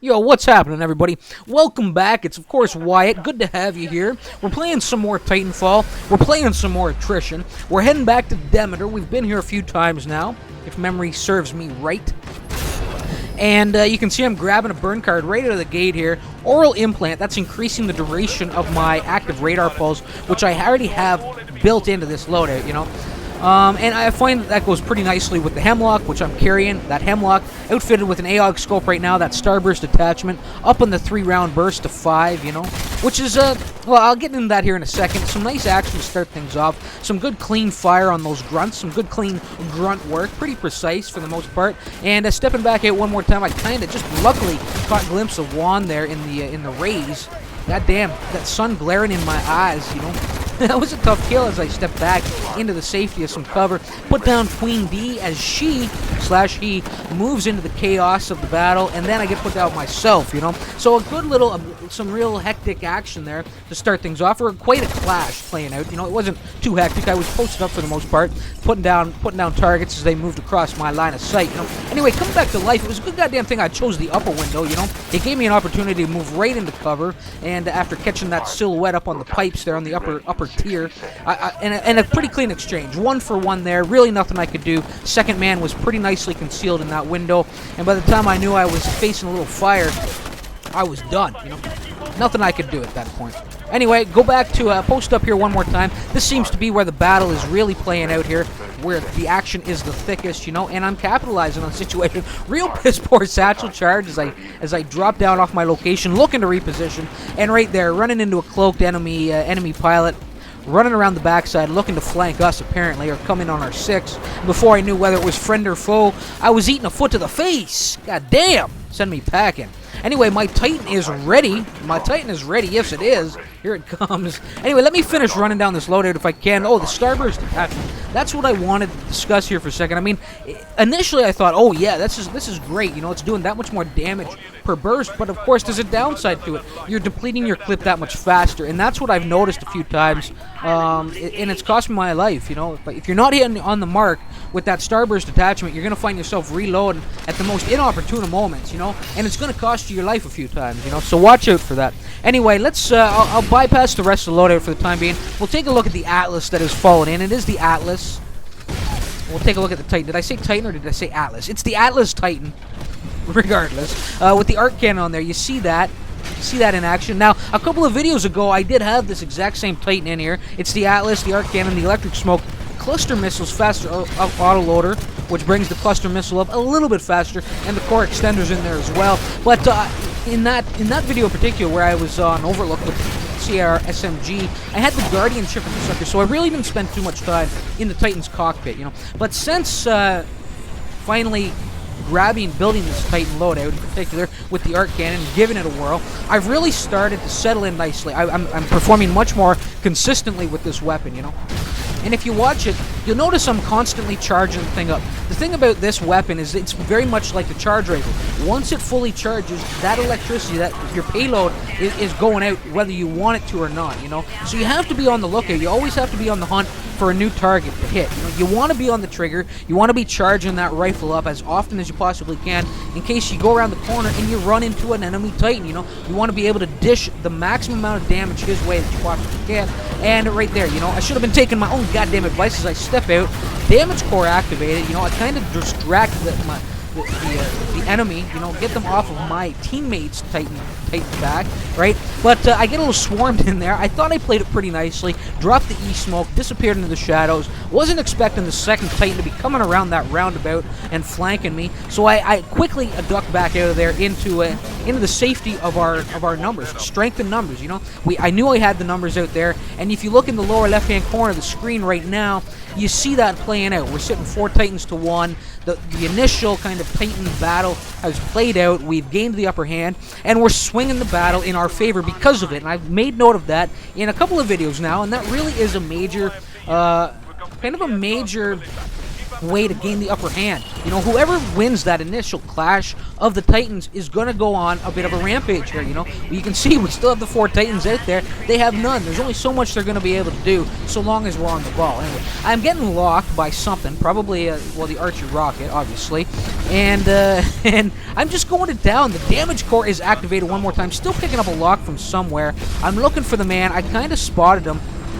Yo, what's happening, everybody? Welcome back. It's, of course, Wyatt. Good to have you here. We're playing some more Titanfall. We're playing some more Attrition. We're heading back to Demeter. We've been here a few times now, if memory serves me right. And you can see I'm grabbing a burn card right out of the gate here. Oral implant, that's increasing the duration of my active radar pulse, which I already have built into this loadout, you know. And I find that goes pretty nicely with the HEMLOK, which I'm carrying. That HEMLOK, outfitted with an AOG scope right now, that starburst attachment, up on the 3-round burst to 5, you know. Which is, well, I'll get into that here in a second. Some nice action to start things off. Some good clean fire on those grunts. Some good clean grunt work. Pretty precise for the most part. And stepping back out one more time, I kind of just luckily caught a glimpse of Juan there in the rays. God damn, that sun glaring in my eyes, you know. That was a tough kill as I stepped back into the safety of some cover. Put down Queen D as he moves into the chaos of the battle, and then I get put down myself, you know. So a good little, some real hectic action there to start things off, or quite a clash playing out. You know, it wasn't too hectic. I was posted up for the most part, putting down targets as they moved across my line of sight, you know. Anyway, coming back to life, it was a good goddamn thing I chose the upper window, you know. It gave me an opportunity to move right into cover, and after catching that silhouette up on the pipes there on the upper tier, and a pretty clean exchange. 1 for 1 there, really nothing I could do. Second man was pretty nicely concealed in that window, and by the time I knew I was facing a little fire, I was done, you know. Nothing I could do at that point. Anyway, go back to post up here one more time. This seems to be where the battle is really playing out here, where the action is the thickest, you know, and I'm capitalizing on the situation. Real piss poor satchel charge as I drop down off my location, looking to reposition, and right there, running into a cloaked enemy pilot, running around the backside, looking to flank us, apparently, or come in on our 6. Before I knew whether it was friend or foe, I was eating a foot to the face. God damn! Send me packing. Anyway, my Titan is ready. My Titan is ready. Yes, it is. Here it comes. Anyway, let me finish running down this loadout if I can. Oh, the starburst attachment. That's what I wanted to discuss here for a second. I mean, initially I thought, oh yeah, this is great. You know, it's doing that much more damage per burst. But of course, there's a downside to it. You're depleting your clip that much faster, and that's what I've noticed a few times. And it's cost me my life. You know, but if you're not hitting on the mark with that starburst attachment, you're gonna find yourself reloading at the most inopportune moments. You know, and it's gonna cost you your life a few times. You know, so watch out for that. Anyway, let's. I'll bypass the rest of the loadout for the time being. We'll take a look at the Atlas that has fallen in. It is the Atlas. We'll take a look at the Titan. Did I say Titan or did I say Atlas? It's the Atlas Titan. Regardless, with the arc cannon on there, you see that. In action. Now, a couple of videos ago, I did have this exact same Titan in here. It's the Atlas, the arc cannon, the electric smoke, cluster missiles faster autoloader, which brings the cluster missile up a little bit faster, and the core extenders in there as well. But in that video in particular, where I was on Overlook with CR SMG, I had the guardianship of the sucker, so I really didn't spend too much time in the Titan's cockpit, you know. But since finally building this Titan loadout in particular with the arc cannon and giving it a whirl, I've really started to settle in nicely. I'm performing much more consistently with this weapon, you know. And if you watch it, you'll notice I'm constantly charging the thing up. The thing about this weapon is it's very much like the charge rifle. Once it fully charges, that electricity, that your payload is going out whether you want it to or not, you know? So you have to be on the lookout. You always have to be on the hunt for a new target to hit. You know, you want to be on the trigger. You want to be charging that rifle up as often as you possibly can in case you go around the corner and you run into an enemy Titan, you know? You want to be able to dish the maximum amount of damage his way that you possibly can. And right there, you know, I should have been taking my own goddamn advice as I step out. Damage core activated, you know, I kind of distract the enemy, you know, get them off of my teammates' Titan back, right? But I get a little swarmed in there. I thought I played it pretty nicely, dropped the E-smoke, disappeared into the shadows, wasn't expecting the second Titan to be coming around that roundabout and flanking me, so I quickly ducked back out of there into the safety of our numbers, strength in numbers, you know? I knew I had the numbers out there, and if you look in the lower left-hand corner of the screen right now, you see that playing out. We're sitting 4 Titans to 1. The initial kind of Titan battle has played out. We've gained the upper hand, and we're swinging the battle in our favor because of it. And I've made note of that in a couple of videos now, and that really is a major, kind of a major way to gain the upper hand. You know, whoever wins that initial clash of the Titans is going to go on a bit of a rampage here, you know. You can see we still have the 4 Titans out there. They have none. There's only so much they're going to be able to do so long as we're on the ball. Anyway, I'm getting locked by something, probably, well, the Archer rocket, obviously. And and I'm just going it down. The damage core is activated one more time. Still picking up a lock from somewhere. I'm looking for the man. I kind of spotted him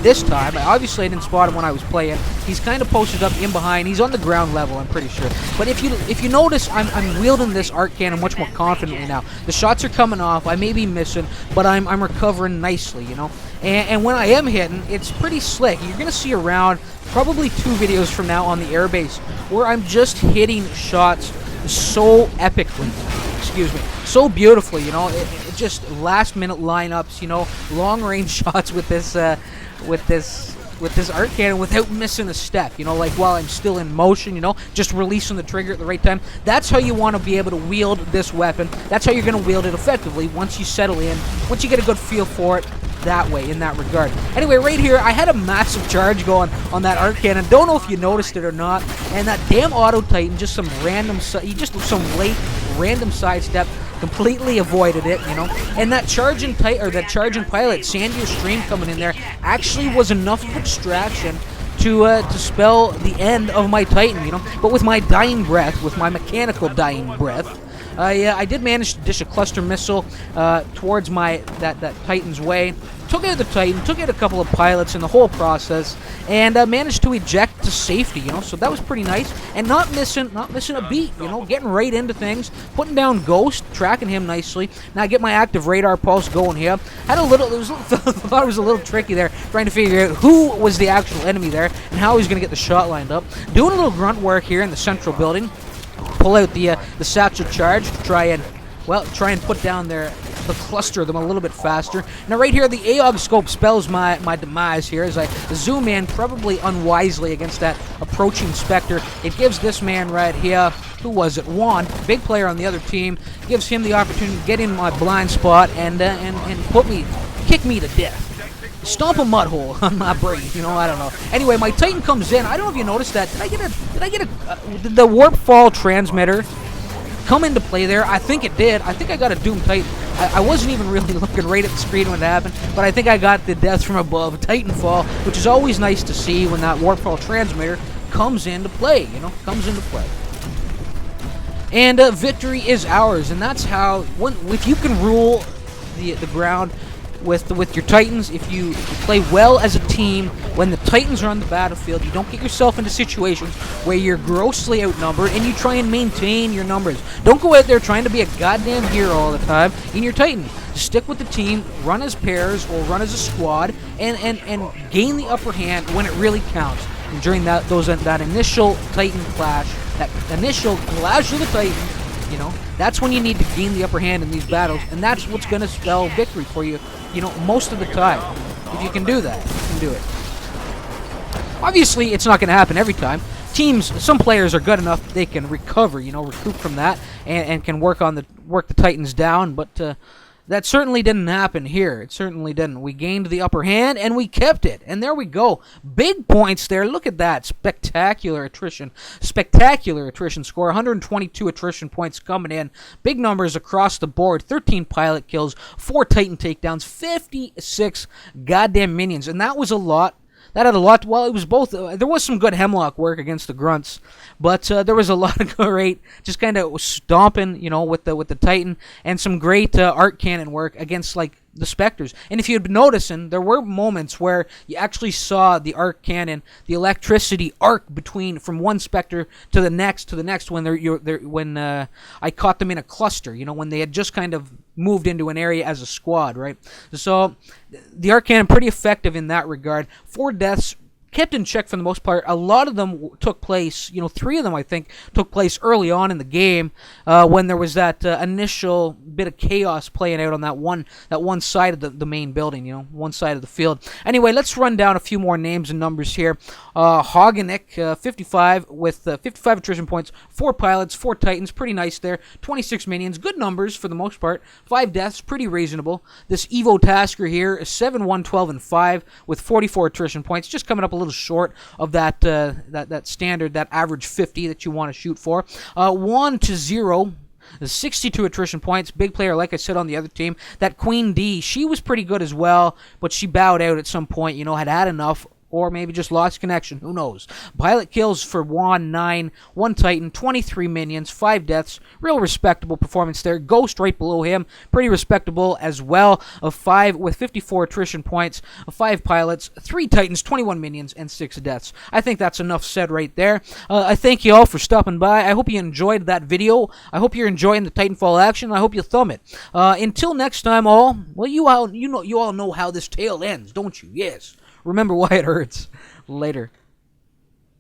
this time. Obviously, I didn't spot him when I was playing. He's kind of posted up in behind. He's on the ground level, I'm pretty sure. But if you notice, I'm wielding this arc cannon much more confidently now. The shots are coming off. I may be missing, but I'm recovering nicely, you know. And when I am hitting, it's pretty slick. You're gonna see around probably 2 videos from now on the airbase where I'm just hitting shots so epically. Excuse me, so beautifully, you know. It just last minute lineups, you know, long range shots with this arc cannon without missing a step, you know, like while I'm still in motion, you know, just releasing the trigger at the right time. That's how you want to be able to wield this weapon. That's how you're going to wield it effectively once you settle in, once you get a good feel for it that way, in that regard. Anyway, right here, I had a massive charge going on that arc cannon. Don't know if you noticed it or not. And that damn Auto Titan, just some random, some late random sidestep, completely avoided it, you know. And that charging pilot, Sandy Stream coming in there, actually was enough of a distraction to spell the end of my Titan, you know. But with my dying breath, with my mechanical dying breath, I did manage to dish a cluster missile towards that Titan's way. Took out the Titan, took out a couple of pilots in the whole process, and managed to eject to safety, you know. So that was pretty nice, and not missing a beat, you know. Getting right into things, putting down Ghost, tracking him nicely. Now I get my active radar pulse going here. Had a little, thought it was a little tricky there, trying to figure out who was the actual enemy there and how he's gonna get the shot lined up. Doing a little grunt work here in the central building. Pull out the satchel charge to try and put down the cluster of them a little bit faster. Now right here, the AOG scope spells my demise here as I zoom in, probably unwisely, against that approaching Spectre. It gives this man right here, who was it? Juan, big player on the other team, gives him the opportunity to get in my blind spot and kick me to death. Stomp a mud hole on my brain, you know, I don't know. Anyway, my Titan comes in. I don't know if you noticed that. Did the Warp Fall transmitter come into play there? I think it did. I think I got a Doom Titan. I wasn't even really looking right at the screen when it happened, but I think I got the death from above, Titanfall, which is always nice to see when that Warp Fall transmitter comes into play, you know, And victory is ours, and that's how, if you can rule the ground with your Titans, if you play well as a team, when the Titans are on the battlefield, you don't get yourself into situations where you're grossly outnumbered, and you try and maintain your numbers. Don't go out there trying to be a goddamn hero all the time in your Titan. Stick with the team, run as pairs or run as a squad, and gain the upper hand when it really counts. And during that initial Titan clash, that initial clash of the Titans, you know, that's when you need to gain the upper hand in these battles, and that's what's going to spell victory for you, you know, most of the time. If you can do that, you can do it. Obviously, it's not going to happen every time. Some players are good enough they can recover, you know, recoup from that, and can work the Titans down, but that certainly didn't happen here. It certainly didn't. We gained the upper hand, and we kept it. And there we go. Big points there. Look at that. Spectacular attrition. Spectacular attrition score. 122 attrition points coming in. Big numbers across the board. 13 pilot kills. 4 Titan takedowns. 56 goddamn minions. And that was a lot. That had a lot. Well, it was both. There was some good Hemlock work against the grunts, but there was a lot of great, just kind of stomping, you know, with the Titan, and some great arc cannon work against like the Spectres. And if you'd been noticing, there were moments where you actually saw the arc cannon, the electricity arc from one Spectre to the next when I caught them in a cluster, you know, when they had just kind of moved into an area as a squad, right? So the arc cannon pretty effective in that regard. 4 deaths kept in check for the most part. A lot of them took place, you know, 3 of them I think took place early on in the game, when there was that initial bit of chaos playing out on that one side of the main building, you know, one side of the field. Anyway, let's run down a few more names and numbers here. Hoganic, 55 with 55 attrition points, 4 pilots, 4 Titans, pretty nice there. 26 minions, good numbers for the most part. 5 deaths, pretty reasonable. This Evo Tasker here, 7, 1, 12, and 5 with 44 attrition points, just coming up a little short of that standard, that average 50 that you want to shoot for. 1 to 0. 62 attrition points. Big player, like I said, on the other team. That Queen D, she was pretty good as well, but she bowed out at some point, you know, had enough Or maybe just lost connection. Who knows? Pilot kills for Juan, 9. 1 Titan, 23 minions, 5 deaths. Real respectable performance there. Ghost right below him. Pretty respectable as well. Of 5 with 54 attrition points. Of 5 pilots, 3 Titans, 21 minions, and 6 deaths. I think that's enough said right there. I thank you all for stopping by. I hope you enjoyed that video. I hope you're enjoying the Titanfall action. I hope you thumb it. Until next time, all. Well, you all know how this tale ends, don't you? Yes. Remember why it hurts. Later.